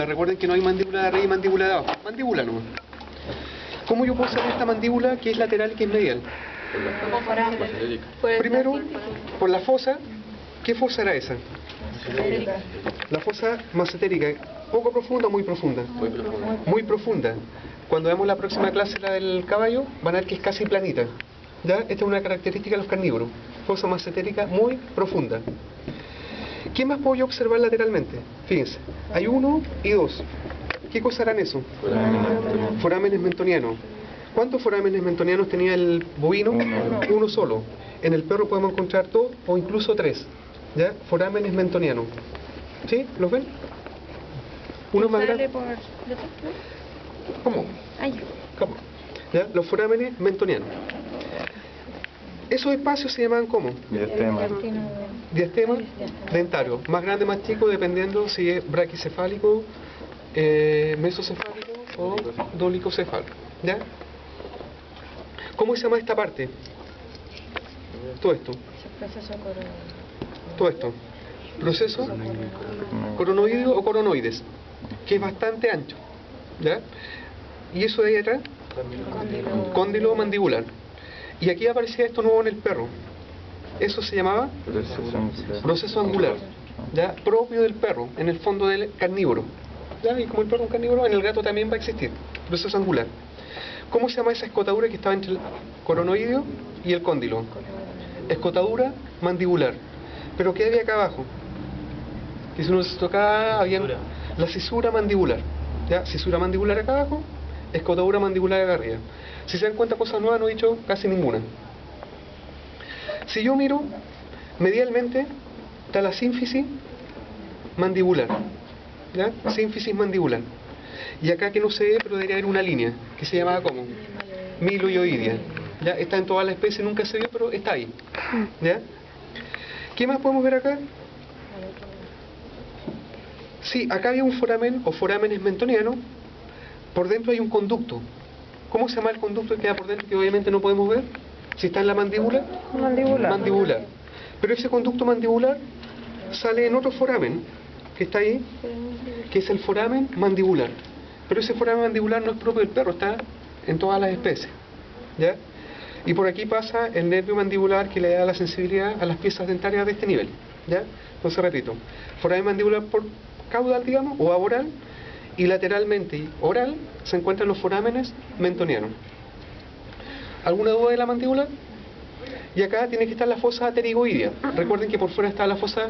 Recuerden que no hay mandíbula de arriba y mandíbula de abajo. Mandíbula nomás. ¿Cómo yo puedo saber esta mandíbula que es lateral y que es medial? Primero, por la fosa. ¿Qué fosa era esa? La fosa massetérica. ¿Poco profunda o muy profunda? Muy profunda. Cuando veamos la próxima clase, la del caballo, van a ver que es casi planita. ¿Ya? Esta es una característica de los carnívoros. Fosa massetérica muy profunda. ¿Qué más puedo yo observar lateralmente? Fíjense, hay 1 y 2. ¿Qué cosa harán eso? Forámenes mentonianos. ¿Cuántos forámenes mentonianos tenía el bovino? Uno solo. En el perro podemos encontrar 2 o incluso 3. ¿Ya? Forámenes mentonianos. ¿Sí? ¿Los ven? Uno más grande. ¿Cómo? ¿Cómo? ¿Ya? Los forámenes mentonianos. Esos espacios se llaman ¿cómo? Diastema. Diastema dentario. Más grande, más chico, dependiendo si es braquicefálico, mesocefálico o dolicocefálico. ¿Ya? ¿Cómo se llama esta parte? Todo esto. Todo esto. Proceso coronoideo o coronoides, que es bastante ancho. ¿Ya? Y eso de ahí atrás, cóndilo mandibular. Y aquí aparecía esto nuevo en el perro. Eso se llamaba proceso angular, ¿ya? Propio del perro, en el fondo del carnívoro. ¿Ya? Y como el perro es un carnívoro, en el gato también va a existir proceso angular. ¿Cómo se llama esa escotadura que estaba entre el coronoideo y el cóndilo? Escotadura mandibular. ¿Pero qué había acá abajo? Que si uno se tocaba, había la cisura mandibular. ¿Ya? Cisura mandibular acá abajo, escotadura mandibular acá arriba. Si se dan cuenta, cosas nuevas no he dicho casi ninguna. Si yo miro medialmente, está la sínfisis mandibular. ¿Ya? Sínfisis mandibular. Y acá que no se ve, pero debería haber una línea, que se llamaba como miloioidea. ¿Ya? Está en toda la especie, nunca se vio, pero está ahí. ¿Ya? ¿Qué más podemos ver acá? Sí, acá había un foramen o forámenes mentonianos. Por dentro hay un conducto. ¿Cómo se llama el conducto que queda por dentro que obviamente no podemos ver? Si está en la mandíbula. Mandibular. Pero ese conducto mandibular sale en otro foramen que está ahí, que es el foramen mandibular. Pero ese foramen mandibular no es propio del perro, está en todas las especies. ¿Ya? Y por aquí pasa el nervio mandibular que le da la sensibilidad a las piezas dentarias de este nivel. ¿Ya? Entonces repito, foramen mandibular por caudal, digamos, o aboral, y lateralmente y oral se encuentran los forámenes mentonianos. ¿Alguna duda de la mandíbula? Y acá tiene que estar la fosa pterigoidea. Recuerden que por fuera está la fosa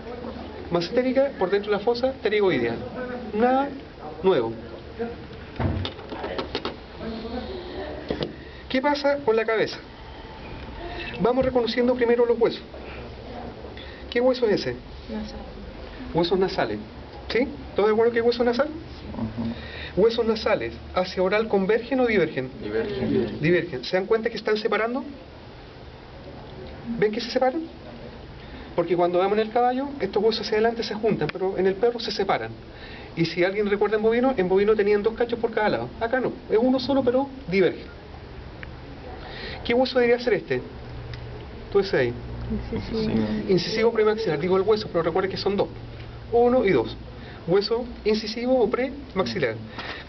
massetérica, por dentro la fosa pterigoidea. Nada nuevo. ¿Qué pasa con la cabeza? Vamos reconociendo primero los huesos. ¿Qué hueso es ese? Huesos nasales. ¿Sí? ¿Todos de acuerdo que es hueso nasal? Huesos nasales, ¿hacia oral convergen o divergen? Divergen. ¿Se dan cuenta que están separando? ¿Ven que se separan? Porque cuando vemos en el caballo, estos huesos hacia adelante se juntan, pero en el perro se separan. Y si alguien recuerda en bovino tenían 2 cachos por cada lado. Acá no, es uno solo, pero diverge. ¿Qué hueso debería ser este? Todo ese ahí. Incisivo premaxilar. Digo el hueso, pero recuerden que son 2. 1 y 2. Hueso incisivo o premaxilar.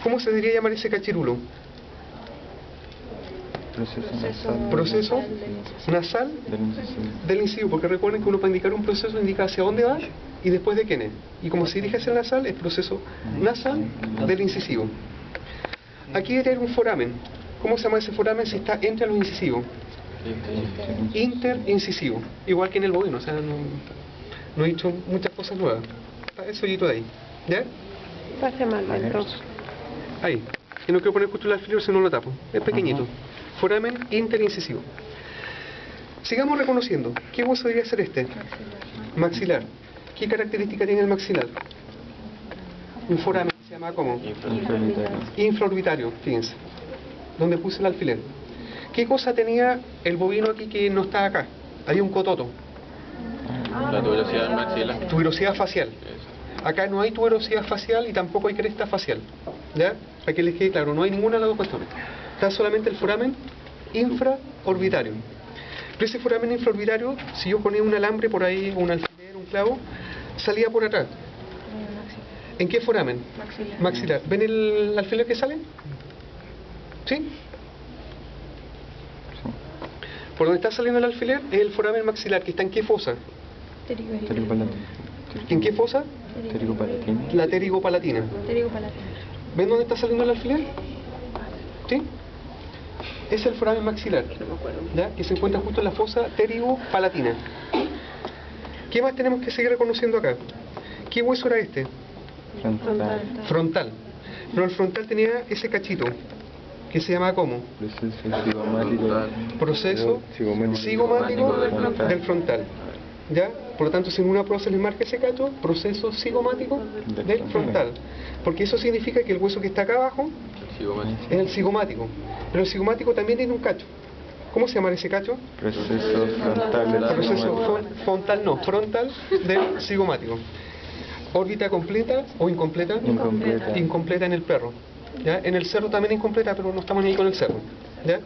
¿Cómo se debería llamar ese cachirulo? Proceso nasal del incisivo, porque recuerden que uno para indicar un proceso indica hacia dónde va y después de quién es. Y como se dirige hacia el nasal, es proceso nasal del incisivo. Aquí debería haber un foramen. ¿Cómo se llama ese foramen si está entre los incisivos? Interincisivo. Igual que en el bovino, o sea, no he dicho muchas cosas nuevas. Está ese hoyito de ahí. ¿Ya? Pase mal, maestro. Ahí. Y no quiero poner justo el alfiler si no lo tapo. Es pequeñito. Foramen interincisivo. Sigamos reconociendo. ¿Qué hueso debería ser este? Maxilar. ¿Qué característica tiene el maxilar? Un foramen que se llama ¿cómo? Infraorbitario. Fíjense. Donde puse el alfiler. ¿Qué cosa tenía el bovino aquí que no está acá? Había un cototo. La tuberosidad del maxilar. Tuberosidad facial. Acá no hay tuberosidad facial y tampoco hay cresta facial. ¿Ya? Para que les quede claro, no hay ninguna de las dos cuestiones. Está solamente el foramen infraorbitario. Pero ese foramen infraorbitario, si yo ponía un alambre por ahí, un alfiler, un clavo, salía por atrás. ¿En qué foramen? Maxilar. ¿Ven el alfiler que sale? ¿Sí? Por donde está saliendo el alfiler es el foramen maxilar, que está en qué fosa. ¿En qué fosa? La pterigopalatina. ¿Ven dónde está saliendo el alfiler? ¿Sí? Es el foramen maxilar, ¿ya? Que se encuentra justo en la fosa pterigopalatina. ¿Qué más tenemos que seguir reconociendo acá? ¿Qué hueso era este? Frontal. Pero el frontal tenía ese cachito, que se llama ¿cómo? Proceso cigomático del frontal. ¿Ya? Por lo tanto, si en una prosa les marca ese cacho, proceso cigomático del frontal. Porque eso significa que el hueso que está acá abajo es el cigomático. Pero el cigomático también tiene un cacho. ¿Cómo se llama ese cacho? Proceso frontal del cigomático. Frontal del cigomático. ¿Órbita completa o incompleta? Incompleta. Incompleta en el perro. ¿Ya? En el cerro también incompleta, pero no estamos ni ahí con el cerro. ¿Ya?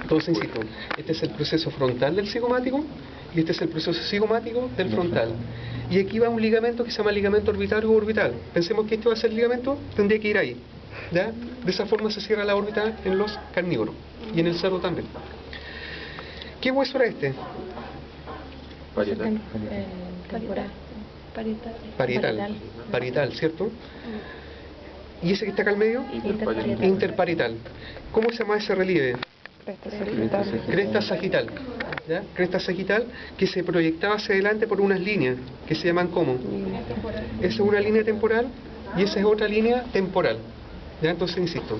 Entonces, insisto, este es el proceso frontal del cigomático y este es el proceso cigomático del frontal. Y aquí va un ligamento que se llama ligamento orbitario o orbital. Pensemos que este va a ser el ligamento, tendría que ir ahí. ¿Ya? De esa forma se cierra la órbita en los carnívoros y en el cerdo también. ¿Qué hueso era este? Parietal, ¿cierto? ¿Y ese que está acá al medio? Interparietal. ¿Cómo se llama ese relieve? Cresta sagital. ¿Ya? Cresta sagital que se proyectaba hacia adelante por unas líneas que se llaman ¿cómo? Esa es una línea temporal y esa es otra línea temporal. ¿Ya? Entonces, insisto,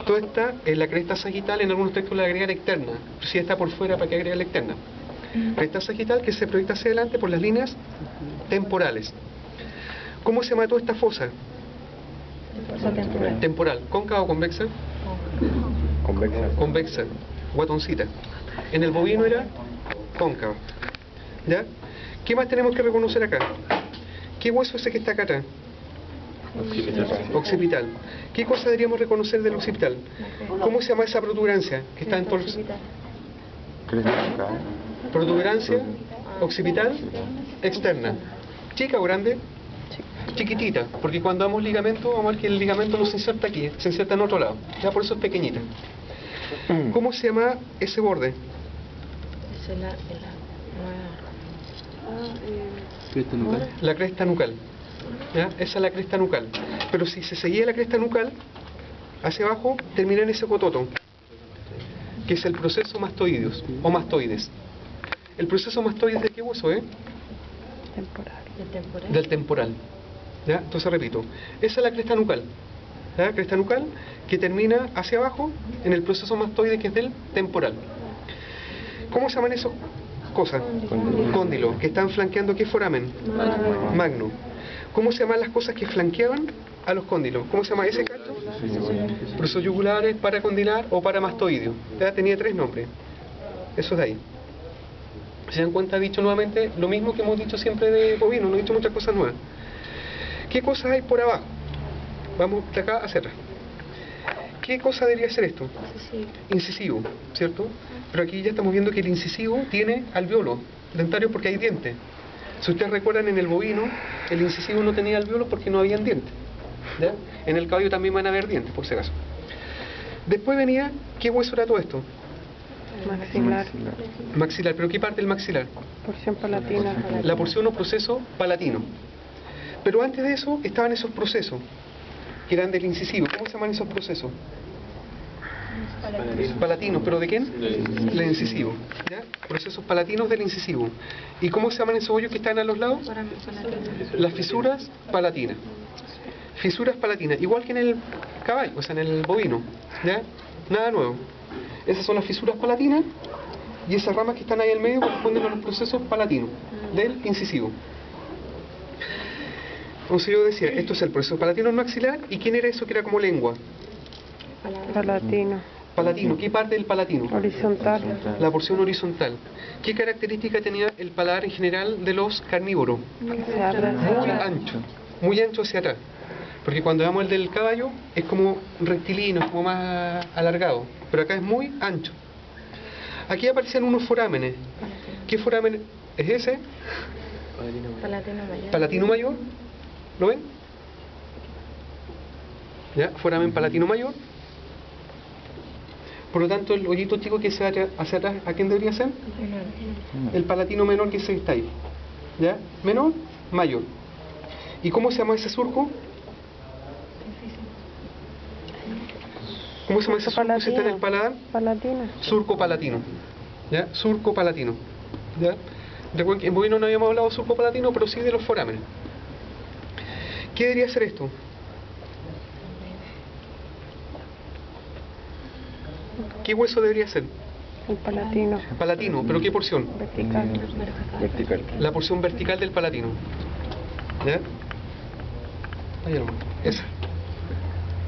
todo está en la cresta sagital, en algunos textos la agregan externa, si está por fuera, ¿para qué agregar la externa? Cresta sagital que se proyecta hacia adelante por las líneas temporales. ¿Cómo se llama toda esta fosa? Temporal. ¿Cóncava o convexa? Convexa. Guatoncita. En el bovino era cóncava. ¿Ya? ¿Qué más tenemos que reconocer acá? ¿Qué hueso es ese que está acá atrás? Occipital. ¿Qué cosa deberíamos reconocer del occipital? ¿Cómo se llama esa protuberancia que está en todos? Protuberancia occipital externa. ¿Chica o grande? Chiquitita, porque cuando damos ligamento, vamos a ver que el ligamento no se inserta aquí, se inserta en otro lado. Ya por eso es pequeñita. ¿Cómo se llama ese borde? La cresta nucal. ¿Ya? Esa es la cresta nucal. Pero si se seguía la cresta nucal, hacia abajo termina en ese cototo, que es el proceso mastoideus o mastoides. ¿El proceso mastoides de qué hueso es? Del temporal. ¿Ya? Entonces repito, esa es la cresta nucal. ¿Ya? Cresta nucal que termina hacia abajo en el proceso mastoide que es del temporal. ¿Cómo se llaman esas cosas? Cóndilo, que están flanqueando ¿qué foramen? Magno. ¿Cómo se llaman las cosas que flanqueaban a los cóndilos? ¿Cómo se llama ese cacho? Procesos yugulares, paracondilar o paramastoideo. ¿Ya? Tenía 3 nombres. Eso es de ahí. ¿Se dan cuenta? He dicho nuevamente lo mismo que hemos dicho siempre de bovino, no he dicho muchas cosas nuevas. ¿Qué cosas hay por abajo? Vamos de acá hacia atrás. ¿Qué cosa debería ser esto? Incisivo, ¿cierto? Pero aquí ya estamos viendo que el incisivo tiene alveolo dentario porque hay dientes. Si ustedes recuerdan, en el bovino el incisivo no tenía alveolo porque no habían dientes. ¿Ya? En el caballo también van a haber dientes, por si acaso. Después venía, ¿qué hueso era todo esto? Maxilar, pero ¿qué parte del maxilar? Porción palatina. La porción o proceso palatino. Pero antes de eso estaban esos procesos que eran del incisivo. ¿Cómo se llaman esos procesos? Palatinos, ¿pero de quién? Del incisivo. ¿Ya? Procesos palatinos del incisivo. ¿Y cómo se llaman esos hoyos que están a los lados? Las fisuras palatinas. Fisuras palatinas, igual que en el caballo, o sea, en el bovino. ¿Ya? Nada nuevo. Esas son las fisuras palatinas y esas ramas que están ahí al medio corresponden a los procesos palatinos del incisivo. Entonces yo decía, esto es el proceso palatino maxilar. ¿Y quién era eso que era como lengua? Palatino. Palatino. ¿Qué parte del palatino? Horizontal. La porción horizontal. ¿Qué característica tenía el paladar en general de los carnívoros? Se abre hacia atrás. Muy ancho hacia atrás. Porque cuando veamos el del caballo es como rectilíneo, es como más alargado. Pero acá es muy ancho. Aquí aparecen unos forámenes. ¿Qué foramen es ese? Palatino mayor. Palatino mayor. ¿Lo ven? ¿Ya? Foramen palatino mayor. Por lo tanto, el hoyito chico que se va hacia atrás, ¿a quién debería ser? El palatino menor que se está ahí. ¿Ya? Menor, mayor. ¿Y cómo se llama ese surco? ¿Cómo se llama ese surco que está en el paladar? Palatina. Surco palatino. ¿Ya? Surco palatino. ¿Ya? Recuerden que en bovino no habíamos hablado de surco palatino, pero sí de los forámenes. ¿Qué debería ser esto? ¿Qué hueso debería ser? El palatino. Palatino, ¿pero qué porción? Vertical. Vertical. La porción vertical del palatino. ¿Ya? Ahí hermano. Esa.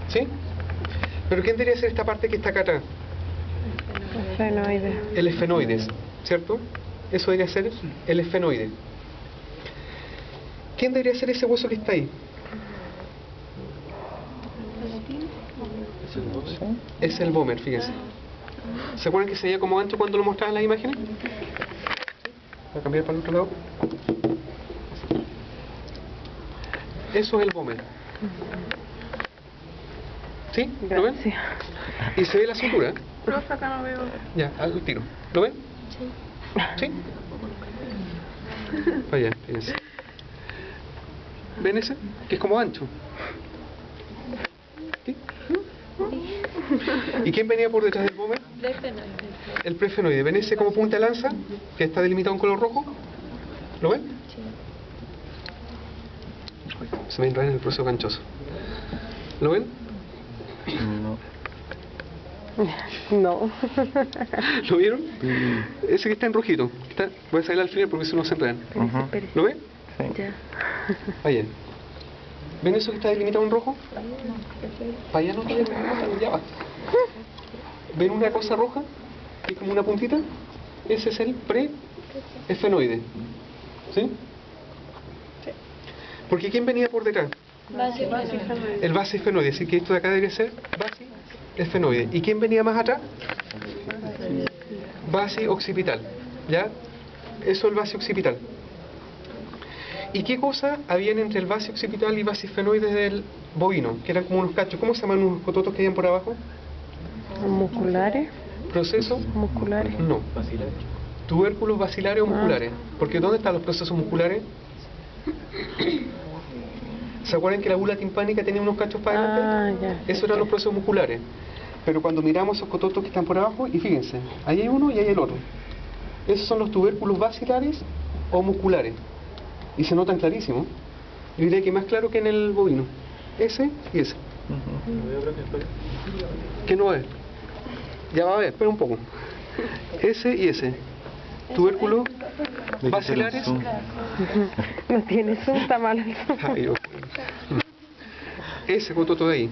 ¿Sí? ¿Pero quién debería ser esta parte que está acá atrás? Esfenoide. El esfenoides, ¿cierto? Eso debería ser el esfenoide. ¿Quién debería ser ese hueso que está ahí? Es el vómer, fíjense. ¿Se acuerdan que se veía como ancho cuando lo mostraban en las imágenes? Voy a cambiar para el otro lado. Eso es el vómer. ¿Sí? ¿Lo ven? Gracias. Y se ve la cintura. Profe, acá no veo. Ya, al tiro. ¿Lo ven? Sí. Vaya, fíjense. ¿Ven ese? Que es como ancho. ¿Sí? ¿Y quién venía por detrás del vómer? El prefenoide. ¿Ven ese como punta de lanza? Que está delimitado en color rojo. ¿Lo ven? Se me entra en el proceso ganchoso. ¿Lo ven? No. No. ¿Lo vieron? Ese que está en rojito. Voy a salir al final porque si no se enredan. ¿Lo ven? Sí. Allá. ¿Ven eso que está delimitado en rojo? Para allá no, ya va. ¿Ven una cosa roja? Que es como una puntita. Ese es el pre-esfenoide. ¿Sí? Porque ¿quién venía por detrás? El base esfenoide. Así que esto de acá debería ser base esfenoide. ¿Y quién venía más atrás? Base occipital. ¿Ya? Eso es el base occipital. ¿Y qué cosa habían entre el base occipital y base esfenoide del bovino? Que eran como unos cachos. ¿Cómo se llaman unos cototos que habían por abajo? Musculares. ¿Procesos? Musculares. No. Tubérculos bacilares o musculares. Porque ¿dónde están los procesos musculares? ¿Se acuerdan que la bula timpánica tenía unos cachos para adelante? Ya. Esos eran los procesos musculares. Pero cuando miramos esos cototos que están por abajo, y fíjense, ahí hay uno y ahí hay el otro. Esos son los tubérculos bacilares o musculares. Y se notan clarísimo. Yo diría que más claro que en el bovino. Ese y ese. ¿Qué no va a ver? Ya va a ver, espera un poco. Ese y ese. Tubérculos bacilares. No tiene zoom, está mal. Ay, Dios. Ese cototo de ahí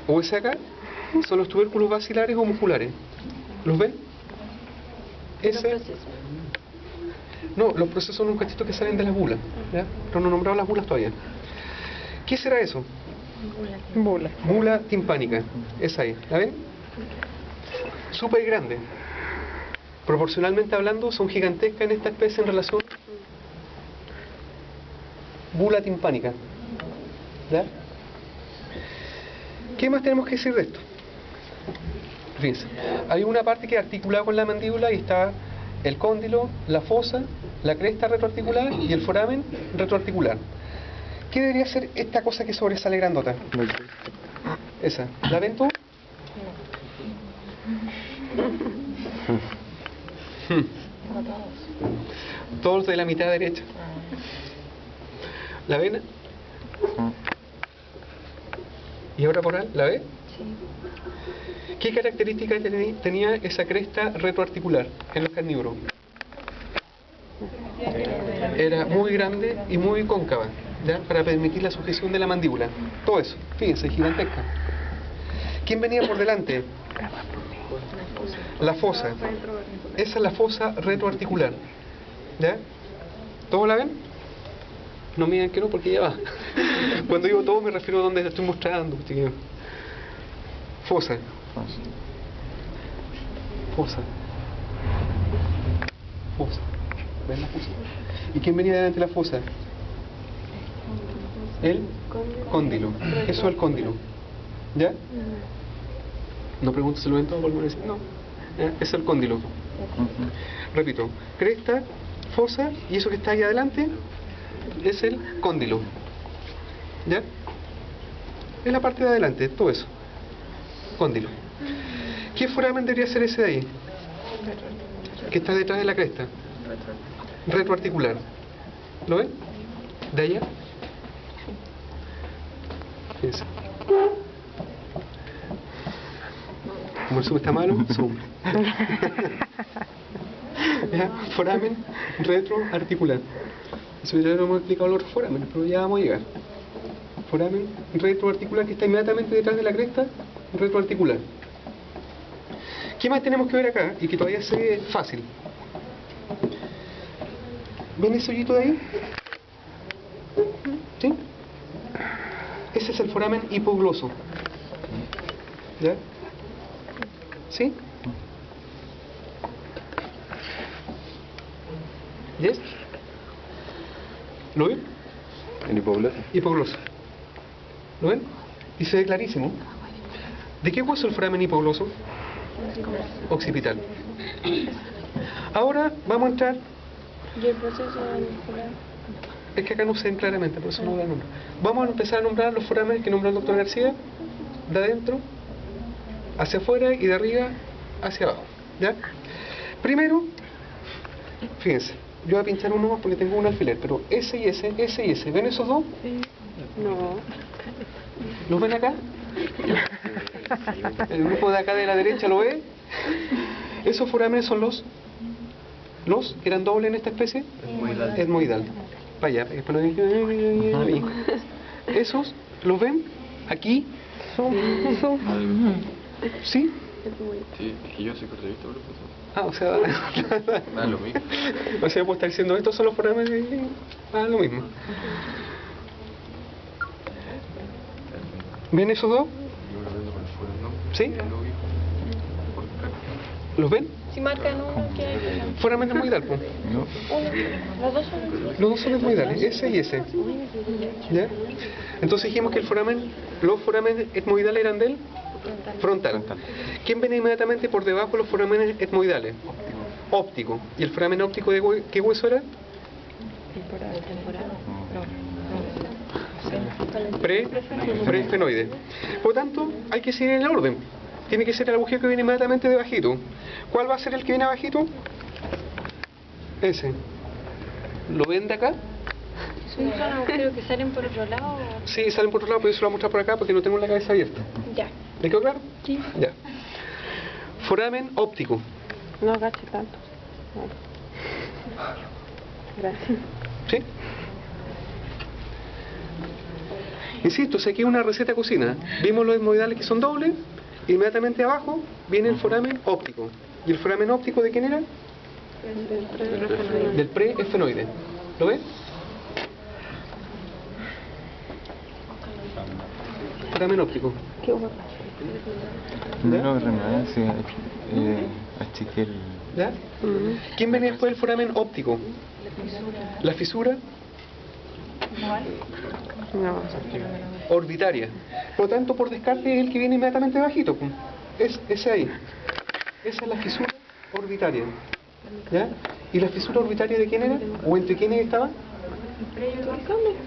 o ese acá son los tubérculos bacilares o musculares. ¿Los ven? Ese. No, los procesos son un cachito que salen de las bulas, ¿ya? Pero no nombrado las bulas todavía. ¿Qué será eso? Bula. Bula timpánica. Esa ahí, ¿la ven? Súper grande. Proporcionalmente hablando, son gigantescas en esta especie en relación. Bula timpánica. ¿Ya? ¿Qué más tenemos que decir de esto? Fíjense, hay una parte que es articulada con la mandíbula y está el cóndilo, la fosa, la cresta retroarticular y el foramen retroarticular. ¿Qué debería ser esta cosa que sobresale grandota? Esa. ¿La ven tú? Todos de la mitad derecha. ¿La ven? ¿Y ahora por ahí? ¿La ve? ¿Qué características tenía esa cresta retroarticular en los carnívoros? Era muy grande y muy cóncava, ¿ya? Para permitir la sujeción de la mandíbula. Todo eso, fíjense, gigantesca. ¿Quién venía por delante? La fosa. Esa es la fosa retroarticular. ¿Ya? ¿Todos la ven? No miren que no, porque ya va. Cuando digo todo me refiero a donde estoy mostrando, chiquillos. Fosa. Fosa. Fosa. ¿Ven la fosa? ¿Y quién venía delante de la fosa? El cóndilo. Eso es el cóndilo. ¿Ya? No pregunto si lo ven todo, por decir no. ¿Ya? Es el cóndilo. Repito, cresta, fosa, y eso que está ahí adelante es el cóndilo. ¿Ya? Es la parte de adelante, todo eso. Cóndilo. ¿Qué foramen debería ser ese de ahí? Que está detrás de la cresta. Retroarticular. ¿Lo ven? De allá. Fíjense. Como el zoom está malo, zoom. ¿Ya? Foramen retroarticular. Eso ya lo hemos explicado los otros foramen, pero ya vamos a llegar. Foramen retroarticular que está inmediatamente detrás de la cresta, retroarticular. ¿Qué más tenemos que ver acá? Y que todavía se ve fácil. ¿Ven ese hoyito de ahí? ¿Sí? Ese es el foramen hipogloso. ¿Ya? ¿Sí? ¿Yes? ¿Lo ven? El hipogloso. Hipogloso. ¿Lo ven? Y se ve clarísimo. ¿De qué hueso el foramen hipogloso? Occipital. Ahora vamos a entrar. ¿Y el proceso muscular? Es que acá no se ven claramente, por eso no voy a nombrar. Vamos a empezar a nombrar los forámenes que nombró el doctor García, de adentro hacia afuera y de arriba hacia abajo. ¿Ya? Primero, fíjense, yo voy a pinchar uno más porque tengo un alfiler, pero ese y ese, ese y ese. ¿Ven esos dos? No. ¿Los ven acá? El grupo de acá de la derecha lo ve. Esos forámenes son los eran dobles en esta especie. Etmoidal. Vaya, ahí. Esos, ¿los ven? Aquí. ¿Sí? Sí, es que yo soy cortevista, bro. Ah, o sea, Da lo mismo. o sea, puedo estar diciendo estos son los forámenes de... Ah, lo mismo. ¿Ven esos dos? Yo lo vendo por fuera, ¿no? ¿Sí? Lo vi por acá. ¿Los ven? Si marcan uno, ¿qué hay? Foramen etmoidal, pues. No. Los dos son. Los dos son etmoidales, ese y ese. ¿Ya? Entonces dijimos que los foramen etmoidales eran del frontal. ¿Quién viene inmediatamente por debajo de los foramen etmoidales? Óptico. ¿Y el foramen óptico de qué hueso era? Preesfenoide. Por lo tanto, hay que seguir en el orden. Tiene que ser el agujero que viene inmediatamente debajito. ¿Cuál va a ser el que viene abajito? Ese. ¿Lo ven de acá? ¿Son agujeros que salen por otro lado? Sí, salen por otro lado, pero yo se lo voy a mostrar por acá porque no tengo la cabeza abierta. Ya. ¿Le quedó claro? Sí. Ya. Foramen óptico. No agache tanto. Gracias. ¿Sí? Insisto, si aquí hay una receta de cocina, vimos los etmoidales que son dobles, inmediatamente abajo viene el foramen óptico. ¿Y el foramen óptico de quién era? Del preesfenoide. ¿Lo ves? Foramen óptico. Qué guapa. No, nada, sí. Achiqué el... ¿Ya? ¿Quién viene después del foramen óptico? La fisura No. orbitaria. Por lo tanto, por descarte es el que viene inmediatamente bajito. Es ese ahí. Esa es la fisura orbitaria. ¿Ya? ¿Y la fisura orbitaria de quién era? ¿O entre quiénes estaba?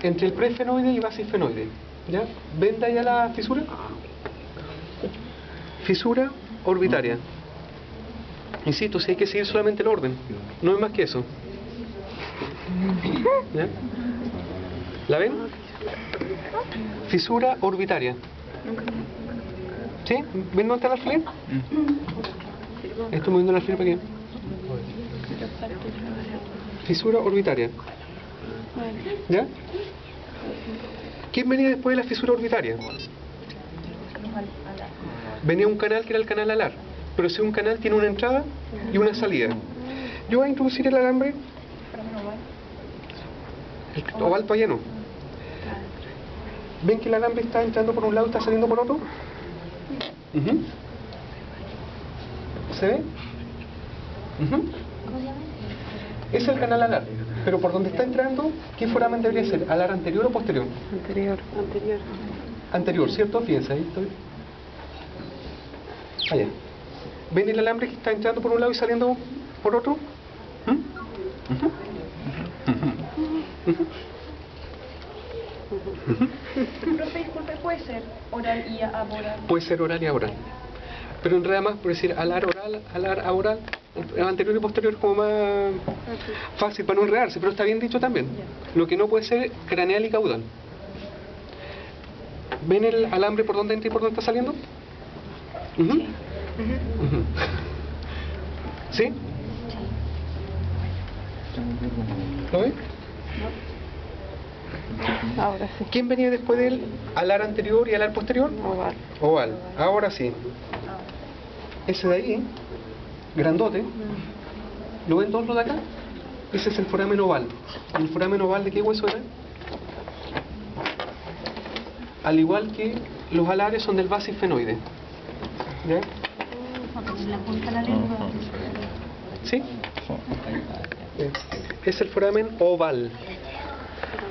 Entre el preesfenoide y basisfenoide. ¿Ya? ¿Ven de allá la fisura? Fisura orbitaria. Insisto, si hay que seguir solamente el orden. No es más que eso. ¿Ya? ¿La ven? Fisura orbitaria. ¿Sí? ¿Ven dónde está el alfiler? Estoy moviendo el alfiler para qué. Fisura orbitaria. ¿Ya? ¿Quién venía después de la fisura orbitaria? Venía un canal que era el canal alar. Pero si un canal tiene una entrada y una salida. Yo voy a introducir el alambre. El oval todavía no. ¿Ven que el alambre está entrando por un lado y está saliendo por otro? ¿Se ve? Es el canal alar. Pero por donde está entrando, ¿qué foramen debería ser? ¿Alar anterior o posterior? Anterior. Anterior, ¿cierto? Fíjense, ahí estoy Allá. ¿Ven el alambre que está entrando por un lado y saliendo por otro? Profe, disculpe, ¿puede ser oral y aboral? Puede ser oral y aboral. Pero en realidad más, por decir alar oral, alar aboral, anterior y posterior es como más fácil para no enredarse, pero está bien dicho también. Lo que no puede ser craneal y caudal. ¿Ven el alambre por dónde entra y por dónde está saliendo? ¿Sí? ¿Lo ven? Ahora sí. ¿Quién venía después del alar anterior y alar posterior? Oval. Oval. Ahora sí. Ese de ahí, grandote, ¿lo ven todos los de acá? Ese es el foramen oval. ¿El foramen oval de qué hueso era? Al igual que los alares son del base fenoide. ¿Ya? La punta de la lengua. ¿Sí? Es el foramen oval,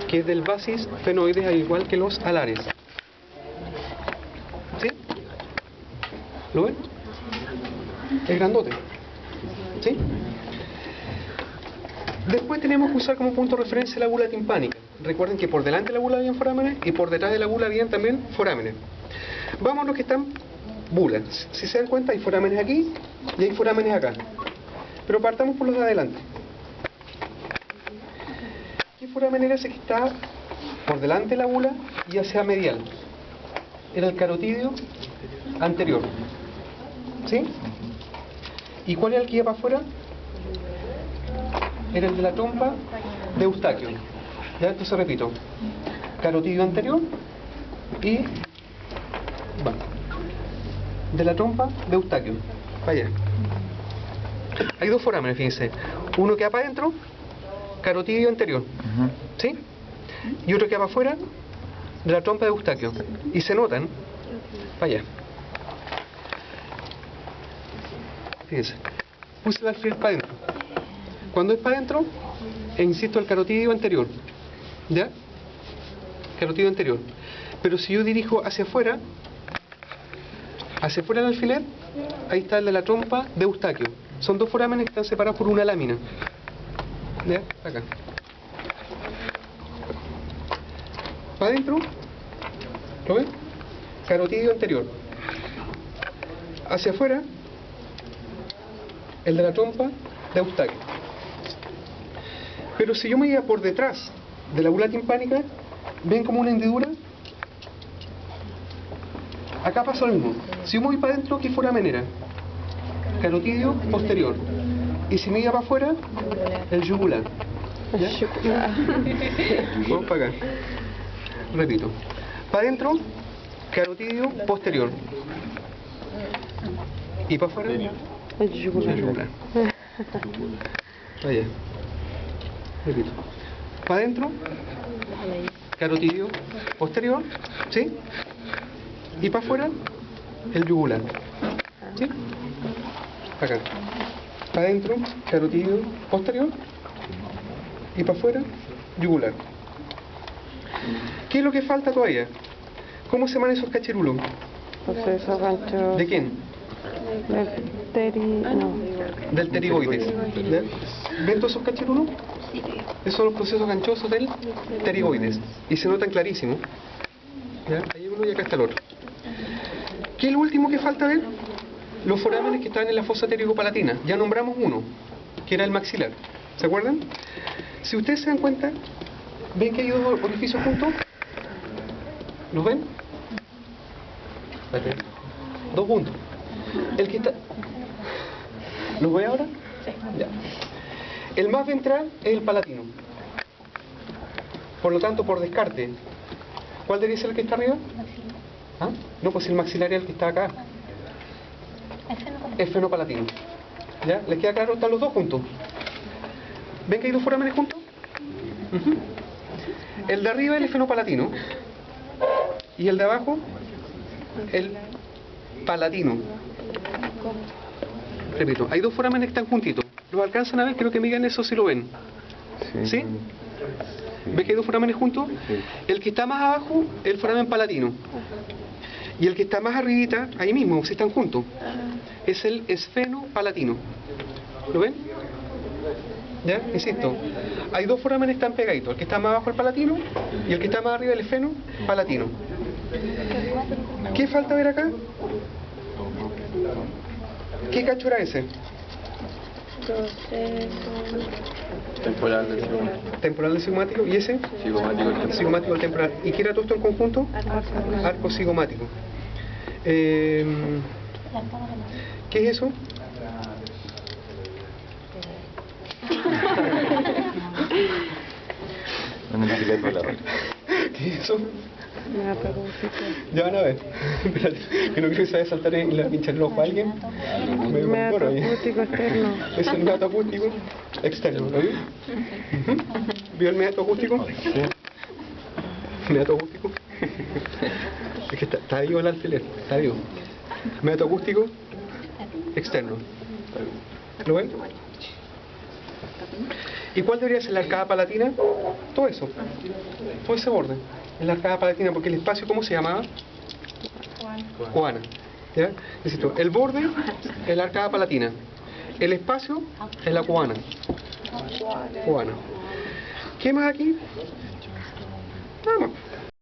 que es del basis fenoides al igual que los alares. ¿Sí? ¿Lo ven? Es grandote. ¿Sí? Después tenemos que usar como punto de referencia la bula timpánica. Recuerden que por delante de la bula habían forámenes y por detrás de la bula habían también forámenes. Vamos a los que están bulas. Si se dan cuenta, hay forámenes aquí y hay forámenes acá. Pero partamos por los de adelante. ¿Qué foramen era ese que está por delante de la bula y hacia medial? Era el carotidio anterior. ¿Sí? ¿Y cuál era el que iba para afuera? Era el de la trompa de Eustaquio. Ya, entonces repito. Carotidio anterior y... de la trompa de Eustaquio. Vaya. Hay dos forámenes, fíjense. Uno que va para adentro, carotidio anterior. ¿Sí? Y otro que va para afuera, de la trompa de Eustaquio. Y se notan. Vaya. Fíjense. Puse el alfiler para adentro. Cuando es para adentro, insisto, el carotidio anterior. ¿Ya? Carotidio anterior. Pero si yo dirijo hacia afuera del alfiler, ahí está el de la trompa de Eustaquio. Son dos forámenes que están separados por una lámina. ¿Ya? Acá. Para adentro, ¿lo ven? Carotidio anterior. Hacia afuera, el de la trompa de Eustaquio. Pero si yo me iba por detrás de la bula timpánica, ¿ven como una hendidura? Acá pasa lo mismo. Si yo me voy para adentro, ¿qué foramen era? Carotidio posterior. Y si me iba para afuera, el yugular. ¿Ya? Vamos para acá. Repito. Para adentro, carotidio posterior. Y para afuera, El yugular. yugular. Allá. Repito. Para adentro, carotidio posterior. ¿Sí? Y para afuera, el yugular. ¿Sí? Acá. Para adentro, carotidio posterior. Y para afuera, yugular. ¿Qué es lo que falta todavía? ¿Cómo se llaman esos cachirulos? Proceso gancho. ¿De quién? No. Del pterigoides. ¿Ya? ¿Ven todos esos cachirulos? Esos son los procesos ganchosos del pterigoides. Y se notan clarísimo. ¿Ya? Ahí hay uno y acá está el otro. ¿Qué es lo último que falta ver? Los forámenes que están en la fosa pterigo-palatina. Ya nombramos uno, que era el maxilar. ¿Se acuerdan? Si ustedes se dan cuenta, ¿ven que hay dos orificios juntos? ¿Los ven? Espérate. Dos juntos. El que está... ¿Los ve ahora? Ya. El más ventral es el palatino. Por lo tanto, por descarte, ¿cuál debería ser el que está arriba? ¿Ah? No, pues el maxilar es el que está acá. Es fenopalatino. ¿Ya? ¿Les queda claro? Están los dos juntos. ¿Ven que hay dos forámenes juntos? El de arriba es el fenopalatino. Y el de abajo, el palatino. Repito, hay dos forámenes que están juntitos. ¿Los alcanzan a ver? Creo que me digan eso si lo ven. ¿Sí? ¿Ves que hay dos forámenes juntos? El que está más abajo es el foramen palatino. Y el que está más arribita, ahí mismo, si están juntos, es el esfeno palatino. ¿Lo ven? ¿Ya? Insisto, hay dos forámenes que están pegaditos, el que está más abajo el palatino y el que está más arriba el esfeno palatino. ¿Qué falta ver acá? ¿Qué cacho era ese? Temporal del cigomático. Temporal del cigomático. ¿Y ese? Cigomático del temporal. Cigomático del temporal. ¿Y qué era todo esto en conjunto? Arco cigomático. ¿Qué es eso? Una bicicleta voladora. ¿Qué es eso? Meato acústico. Ya van a ver. Espérate, que no quiero que se vaya a saltar y la pinchar el ojo a alguien. Me Meato muero ahí. acústico externo. Es el meato acústico externo, ¿lo vio? ¿Vio el meato acústico? Sí. ¿Meato acústico? Es que está vivo el alfiler, está vivo. Meato acústico externo. ¿Lo ven? ¿Y cuál debería ser la arcada palatina? Todo eso. Todo ese borde. Es la arcada palatina, porque el espacio, ¿cómo se llamaba? Coana. ¿Ya? Necesito el borde es la arcada palatina. El espacio es la coana. Coana. ¿Qué más aquí? Nada más.